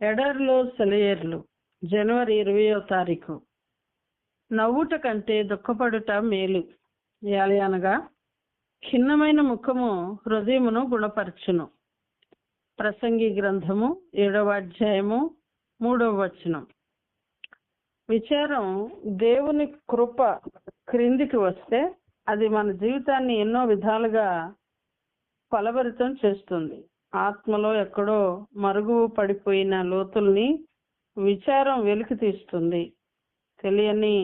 ఎడర్లో సెలయేర్లు జనవరి 20వ తారీఖు. నవ్వుట కంటే దుఃఖపడుట మేలు. అనగా ఖిన్నమైన ముఖము హృదయమును గుణపరచును. ప్రసంగి గ్రంథము 7వ అధ్యాయము 3వ వచనం. విచారం దేవుని కృప క్రిందికి వస్తే అది మన జీవితాన్ని ఎన్నో విధాలుగా ఫలభరితం చేస్తుంది. ఆత్మలో ఎక్కడో మరుగు పడిపోయిన లోతుల్ని విచారం వెలికి తీస్తుంది. తెలియని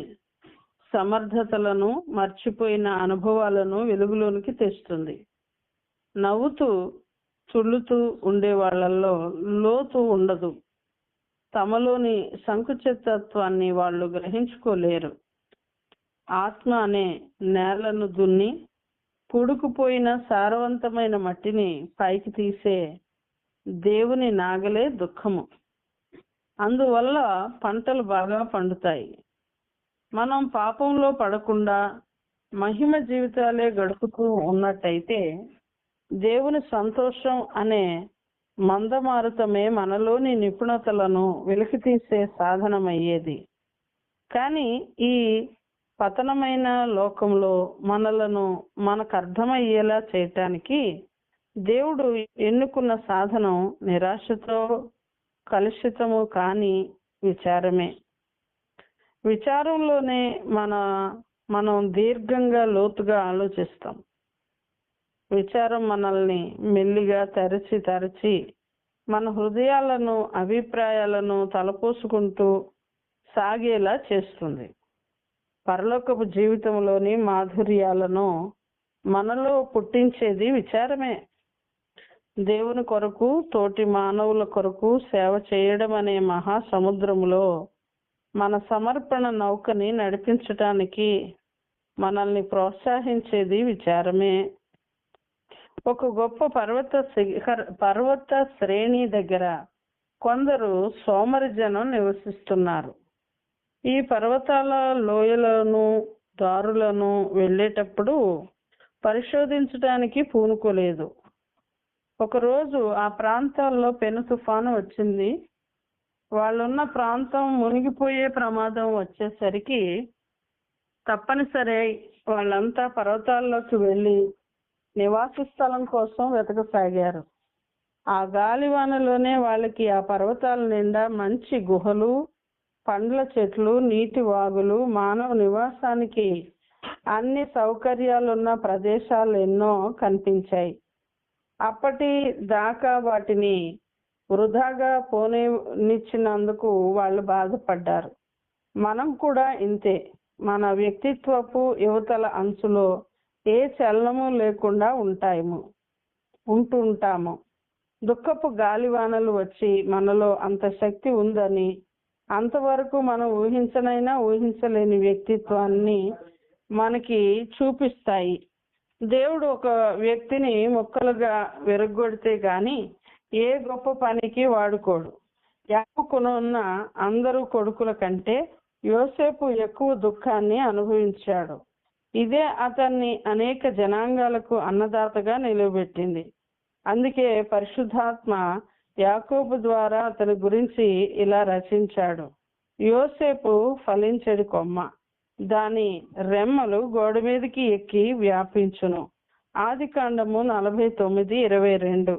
సమర్థతలను, మర్చిపోయిన అనుభవాలను వెలుగులోనికి తెస్తుంది. నవ్వుతూ తుళ్ళుతూ ఉండే వాళ్ళల్లో లోతు ఉండదు. తమలోని సంకుచితత్వాన్ని వాళ్ళు గ్రహించుకోలేరు. ఆత్మ అనే నేలను దున్ని పుడుకుపోయిన సారవంతమైన మట్టిని పైకి తీసే దేవుని నాగలే దుఃఖము. అందువల్ల పంటలు బాగా పండుతాయి. మనం పాపంలో పడకుండా మహిమ జీవితాలే గడుపుతూ ఉన్నట్టయితే దేవుని సంతోషం అనే మందమారుతమే మనలోని నిపుణతలను వెలికితీసే సాధనమయ్యేది. కానీ ఈ పతనమైన లోకంలో మనకు అర్థమయ్యేలా చేయటానికి దేవుడు ఎన్నుకున్న సాధనం నిరాశతో కలుషితము కాని విచారమే. విచారంలోనే మనం దీర్ఘంగా లోతుగా ఆలోచిస్తాం. విచారం మనల్ని మెల్లిగా తరచి మన హృదయాలను, అభిప్రాయాలను తలపోసుకుంటూ సాగేలా చేస్తుంది. పరలోకపు జీవితంలోని మాధుర్యాలను మనలో పుట్టించేది విచారమే. దేవుని కొరకు, తోటి మానవుల కొరకు సేవ చేయడం అనే మహాసముద్రములో మన సమర్పణ నౌకని నడిపించటానికి మనల్ని ప్రోత్సహించేది విచారమే. ఒక గొప్ప పర్వత శ్రేణి దగ్గర కొందరు సోమరి జనం నివసిస్తున్నారు. ఈ పర్వతాల లోయలను, దారులను వెళ్ళేటప్పుడు పరిశోధించడానికి పూనుకోలేదు. ఒకరోజు ఆ ప్రాంతాల్లో పెను తుఫాను వచ్చింది. వాళ్ళున్న ప్రాంతం మునిగిపోయే ప్రమాదం వచ్చేసరికి తప్పనిసరి వాళ్ళంతా పర్వతాల్లోకి వెళ్ళి నివాస స్థలం కోసం వెతకసాగారు. ఆ గాలివానలోనే వాళ్ళకి ఆ పర్వతాల నిండా మంచి గుహలు, పండ్ల చెట్లు, నీటి వాగులు, మానవ నివాసానికి అన్ని సౌకర్యాలున్న ప్రదేశాలు ఎన్నో కనిపించాయి. అప్పటి దాకా వాటిని వృధాగా పోనిచ్చినందుకు వాళ్ళు బాధపడ్డారు. మనం కూడా ఇంతే. మన వ్యక్తిత్వపు యువతల అంచులో ఏ చలనము లేకుండా ఉంటుంటాము. దుఃఖపు గాలివానలు వచ్చి మనలో అంత శక్తి ఉందని, అంతవరకు మనం ఊహించలేని వ్యక్తిత్వాన్ని మనకి చూపిస్తాయి. దేవుడు ఒక వ్యక్తిని ముక్కలుగా విరగ్గొడితే గాని ఏ గొప్ప పనికి వాడుకోడు. యాకోబుకున్న అందరూ కొడుకుల కంటే యోసేపు ఎక్కువ దుఃఖాన్ని అనుభవించాడు. ఇదే అతన్ని అనేక జనాంగాలకు అన్నదాతగా నిలబెట్టింది. అందుకే పరిశుద్ధాత్మ యాకోబు ద్వారా అతని గురించి ఇలా రచించాడు. యోసేపు ఫలించెడి కొమ్మ, దాని రెమ్మలు గోడ మీదకి ఎక్కి వ్యాపించును. ఆదికాండము 49:22.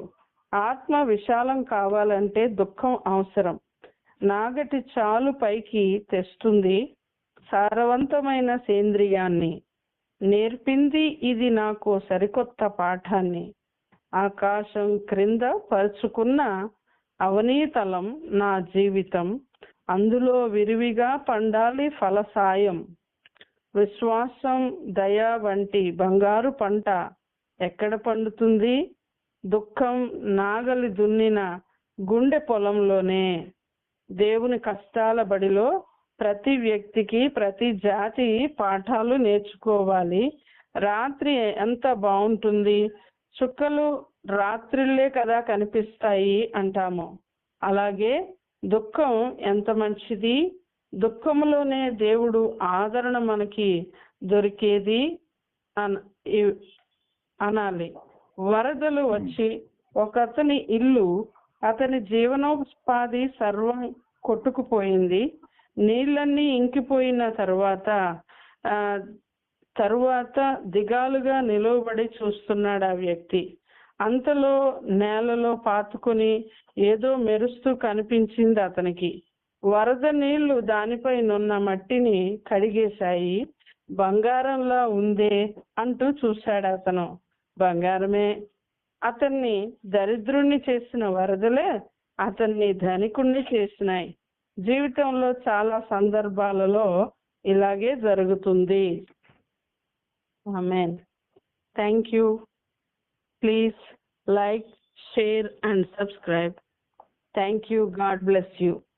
ఆత్మ విశాలం కావాలంటే దుఃఖం అవసరం. నాగటి చాలు పైకి తెస్తుంది సారవంతమైన సేంద్రియాన్ని. నేర్పింది ఇది నాకు సరికొత్త పాఠాన్ని. ఆకాశం క్రింద పరుచుకున్న అవనీతలం నా జీవితం, అందులో విరివిగా పండాలి ఫలసాయం. విశ్వాసం, దయ వంటి బంగారు పంట ఎక్కడ పండుతుంది? దుఃఖం నాగలి దున్నిన గుండె పొలంలోనే. దేవుని కష్టాల బడిలో ప్రతి వ్యక్తికి, ప్రతి జాతి పాఠాలు నేర్చుకోవాలి. రాత్రి ఎంత బాగుంటుంది, చుక్కలు రాత్రిళ్ళే కదా కనిపిస్తాయి అంటాము. అలాగే దుఃఖం ఎంత మంచిది, దుఃఖంలోనే దేవుడు ఆదరణ మనకి దొరికేది అనాలి. వరదలు వచ్చి ఒకతని ఇల్లు, అతని జీవనోపాధి సర్వం కొట్టుకుపోయింది. నీళ్ళన్నీ ఇంకిపోయిన తరువాత దిగాలుగా నిలవబడి చూస్తున్నాడు ఆ వ్యక్తి. అంతలో నేలలో పాతుకుని ఏదో మెరుస్తూ కనిపించింది అతనికి. వరద నీళ్లు దానిపై నున్న మట్టిని కడిగేశాయి. బంగారంలా ఉందే అంటూ చూశాడు అతను. బంగారమే. అతన్ని దరిద్రుణ్ణి చేసిన వరదలే అతన్ని ధనికుణ్ణి చేసినాయి. జీవితంలో చాలా సందర్భాలలో ఇలాగే జరుగుతుంది. Amen. Thank you. Please like, share and subscribe. Thank you. God bless you.